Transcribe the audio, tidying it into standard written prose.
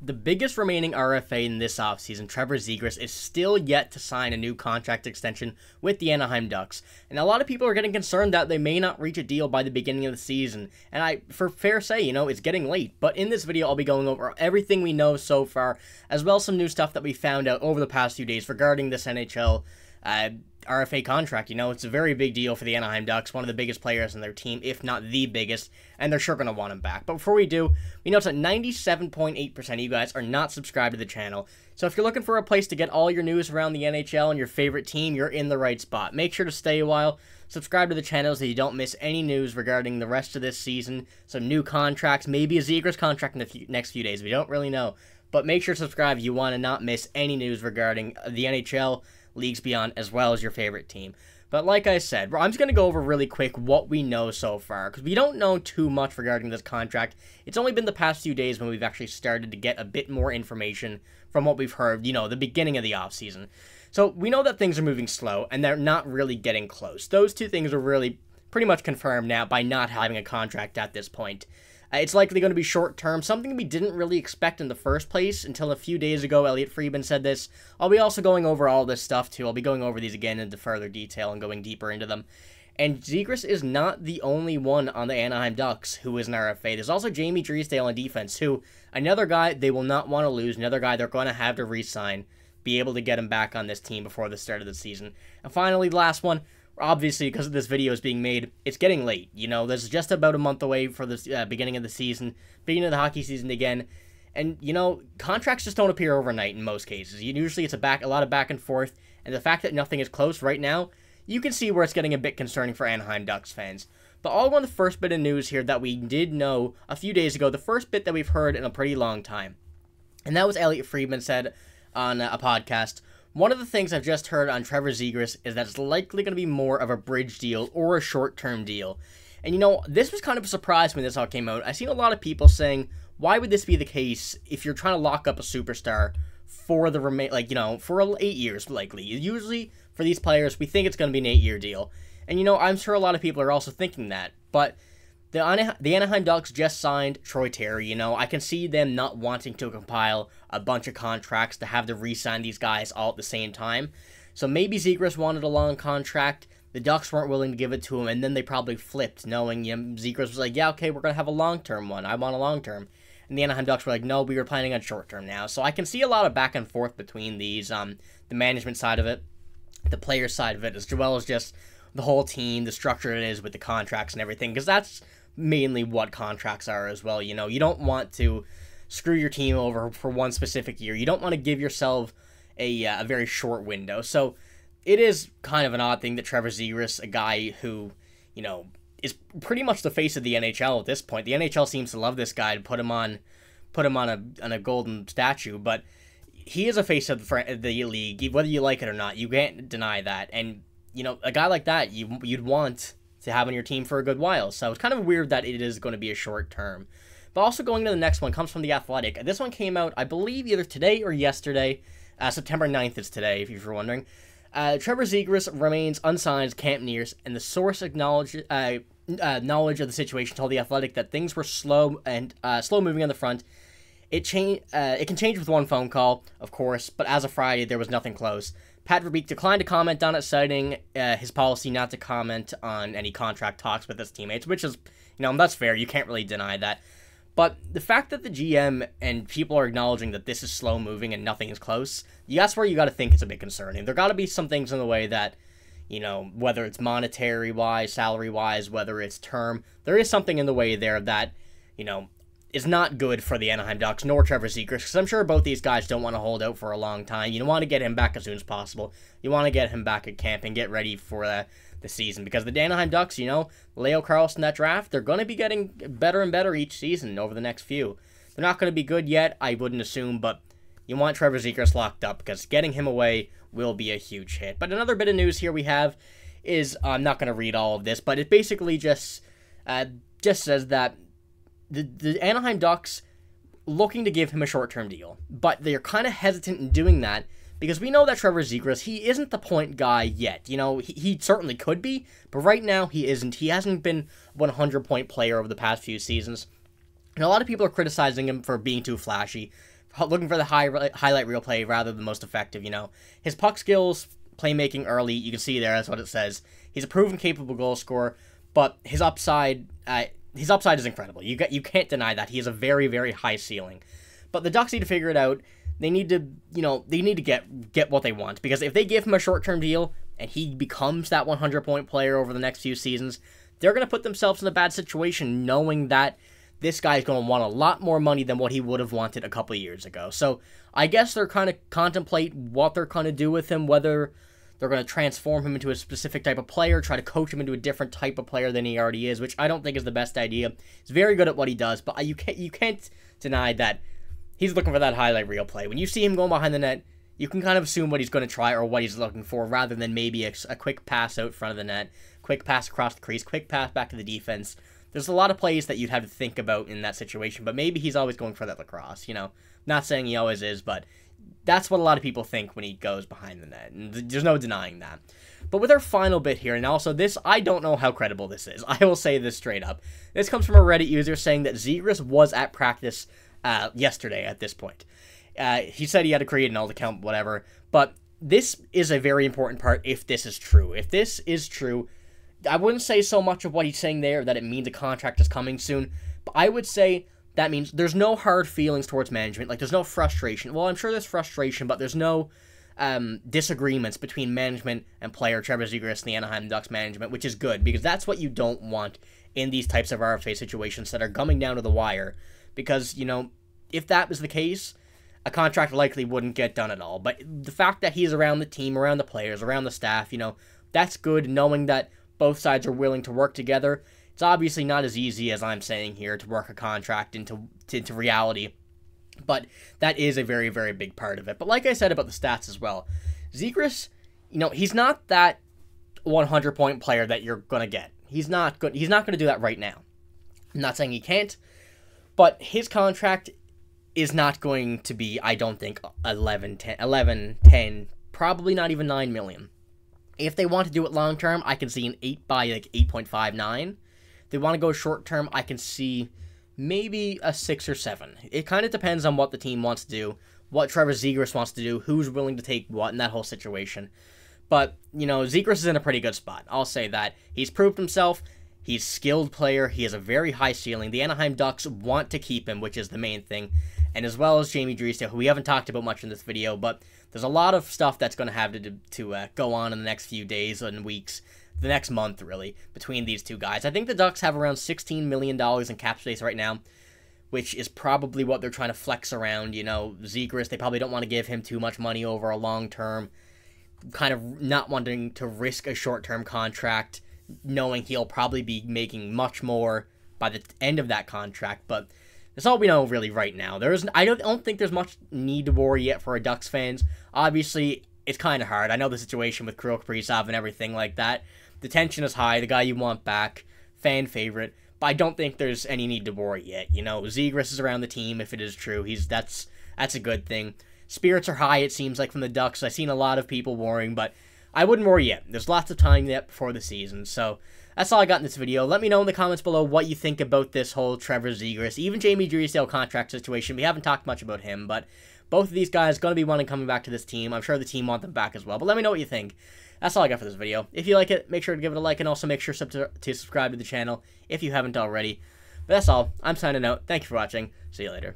the biggest remaining RFA in this offseason, Trevor Zegras, is still yet to sign a new contract extension with the Anaheim Ducks. And a lot of people are getting concerned that they may not reach a deal by the beginning of the season. And for fair say, it's getting late. But in this video, I'll be going over everything we know so far, as well as some new stuff that we found out over the past few days regarding this NHL RFA contract. It's a very big deal for the Anaheim Ducks, one of the biggest players in their team, if not the biggest, and they're sure going to want him back. But before we do, we notice that 97.8% of you guys are not subscribed to the channel. So if you're looking for a place to get all your news around the NHL and your favorite team, you're in the right spot. Make sure to stay a while, subscribe to the channel so you don't miss any news regarding the rest of this season, some new contracts, maybe a Zegras contract in the next few days. We don't really know. But make sure to subscribe if you want to not miss any news regarding the NHL, leagues beyond, as well as your favorite team. But like I said, I'm just going to go over really quick what we know so far, because we don't know too much regarding this contract. It's only been the past few days when we've actually started to get a bit more information from what we've heard, the beginning of the offseason. So we know that things are moving slow, and they're not really getting close. Those two things are really pretty much confirmed now by not having a contract at this point. It's likely going to be short-term, something we didn't really expect in the first place until a few days ago. Elliotte Friedman said this. I'll be also going over all this stuff, too. I'll be going over these again into further detail and going deeper into them. And Zegras is not the only one on the Anaheim Ducks who is an RFA. There's also Jamie Drysdale on defense, who, another guy they will not want to lose, another guy they're going to have to re-sign, be able to get him back on this team before the start of the season. And finally, the last one. Obviously, because this video is being made, it's getting late. There's just about a month away for the beginning of the season, beginning of the hockey season again. And, contracts just don't appear overnight in most cases. Usually it's a lot of back and forth. And the fact that nothing is close right now, you can see where it's getting a bit concerning for Anaheim Ducks fans. But I'll go on the first bit of news here that we did know a few days ago, the first bit that we've heard in a pretty long time. And that was Elliotte Friedman said on a podcast. One of the things I've just heard on Trevor Zegras is that it's likely going to be more of a bridge deal or a short-term deal. And, this was kind of a surprise when this all came out. I've seen a lot of people saying, why would this be the case if you're trying to lock up a superstar for the for 8 years, likely? Usually, for these players, we think it's going to be an 8-year deal. And, I'm sure a lot of people are also thinking that. But the Anaheim Ducks just signed Troy Terry. I can see them not wanting to compile a bunch of contracts to have to re-sign these guys all at the same time. So maybe Zegras wanted a long contract. The Ducks weren't willing to give it to him, and then they probably flipped, knowing Zegras was like, yeah, okay, we're going to have a long-term one. I want a long-term. And the Anaheim Ducks were like, no, we were planning on short-term now. So I can see a lot of back and forth between these, the management side of it, the player side of it, as well as just the whole team, the structure it is with the contracts and everything, because that's mainly what contracts are as well. You don't want to screw your team over for one specific year. You don't want to give yourself a very short window. So it is kind of an odd thing that Trevor Zegras, a guy who, is pretty much the face of the NHL at this point. The NHL seems to love this guy to put him on a golden statue, but he is a face of the league, whether you like it or not. You can't deny that. And, a guy like that, you'd want to have on your team for a good while. So it's kind of weird that it is going to be a short term. But also going to the next one comes from The Athletic. This one came out, I believe, either today or yesterday. September 9th is today, if you're wondering. Trevor Zegras remains unsigned as camp nears, and the source knowledge of the situation told The Athletic that things were slow moving on the front. It can change with one phone call, of course, but as of Friday, there was nothing close. Pat Verbeek declined to comment on it, citing his policy not to comment on any contract talks with his teammates, which is, that's fair. You can't really deny that. But the fact that the GM and people are acknowledging that this is slow moving and nothing is close, that's where you got to think it's a bit concerning. There got to be some things in the way that, whether it's monetary-wise, salary-wise, whether it's term, there is something in the way there that, is not good for the Anaheim Ducks, nor Trevor Zegras, because I'm sure both these guys don't want to hold out for a long time. You want to get him back as soon as possible. You want to get him back at camp and get ready for the season, because the Anaheim Ducks, Leo Carlsson, that draft, they're going to be getting better and better each season over the next few. They're not going to be good yet, I wouldn't assume, but you want Trevor Zegras locked up, because getting him away will be a huge hit. But another bit of news here we have is, I'm not going to read all of this, but it basically just says that the Anaheim Ducks looking to give him a short-term deal, but they're kind of hesitant in doing that because we know that Trevor Zegras, he isn't the point guy yet. He certainly could be, but right now he isn't. He hasn't been a 100-point player over the past few seasons, and a lot of people are criticizing him for being too flashy, looking for the highlight reel play rather than most effective. His puck skills, playmaking early, you can see there. That's what it says. He's a proven capable goal scorer, but his upside is incredible. You can't deny that. He has a very, very high ceiling. But the Ducks need to figure it out. They need to, get what they want, because if they give him a short-term deal and he becomes that 100-point player over the next few seasons, they're going to put themselves in a bad situation knowing that this guy's going to want a lot more money than what he would have wanted a couple of years ago. So I guess they're kind of contemplate what they're going to do with him, whether they're going to transform him into a specific type of player, try to coach him into a different type of player than he already is, which I don't think is the best idea. He's very good at what he does, but you can't deny that he's looking for that highlight reel play. When you see him going behind the net, you can kind of assume what he's going to try or what he's looking for, rather than maybe a quick pass out front of the net, quick pass across the crease, quick pass back to the defense. There's a lot of plays that you'd have to think about in that situation, but maybe he's always going for that lacrosse, Not saying he always is, but that's what a lot of people think when he goes behind the net, and there's no denying that. But with our final bit here, and also this, I don't know how credible this is. I will say this straight up. This comes from a Reddit user saying that Zegras was at practice yesterday at this point. He said he had to create an alt account, whatever, but this is a very important part if this is true. If this is true, I wouldn't say so much of what he's saying there that it means a contract is coming soon, but I would say that means there's no hard feelings towards management. Like, there's no frustration. Well, I'm sure there's frustration, but there's no disagreements between management and player Trevor Zegras and the Anaheim Ducks management, which is good, because that's what you don't want in these types of RFA situations that are coming down to the wire. Because, if that was the case, a contract likely wouldn't get done at all. But the fact that he's around the team, around the players, around the staff, that's good, knowing that both sides are willing to work together. It's obviously not as easy as I'm saying here to work a contract into reality, but that is a very, very big part of it. But like I said about the stats as well, Zegras, he's not that 100-point player that you're going to get. He's not good. He's not going to do that right now. I'm not saying he can't, but his contract is not going to be, I don't think, 11, 10, probably not even 9 million. If they want to do it long term, I can see an 8 by 8.59. If they want to go short term, I can see maybe a 6 or 7. It kind of depends on what the team wants to do, what Trevor Zegras wants to do, who's willing to take what in that whole situation. But, Zegras is in a pretty good spot. I'll say that. He's proved himself. He's a skilled player. He has a very high ceiling. The Anaheim Ducks want to keep him, which is the main thing. And as well as Jamie Drysdale, who we haven't talked about much in this video, but there's a lot of stuff that's going to have to go on in the next few days and weeks, the next month, really, between these two guys. I think the Ducks have around $16 million in cap space right now, which is probably what they're trying to flex around. Zegras, they probably don't want to give him too much money over a long term, kind of not wanting to risk a short-term contract, knowing he'll probably be making much more by the end of that contract, but that's all we know really right now. I don't think there's much need to worry yet for our Ducks fans. Obviously, it's kind of hard. I know the situation with Kirill Kaprizov and everything like that. The tension is high. The guy you want back, fan favorite. But I don't think there's any need to worry yet. Zegras is around the team. If it is true, that's a good thing. Spirits are high, it seems like, from the Ducks. I've seen a lot of people worrying, but I wouldn't worry yet. There's lots of time yet before the season, so that's all I got in this video. Let me know in the comments below what you think about this whole Trevor Zegras, even Jamie Drysdale contract situation. We haven't talked much about him, but both of these guys going to be wanting coming back to this team. I'm sure the team want them back as well, but let me know what you think. That's all I got for this video. If you like it, make sure to give it a like, and also make sure to subscribe to the channel if you haven't already. But that's all. I'm signing out. Thank you for watching. See you later.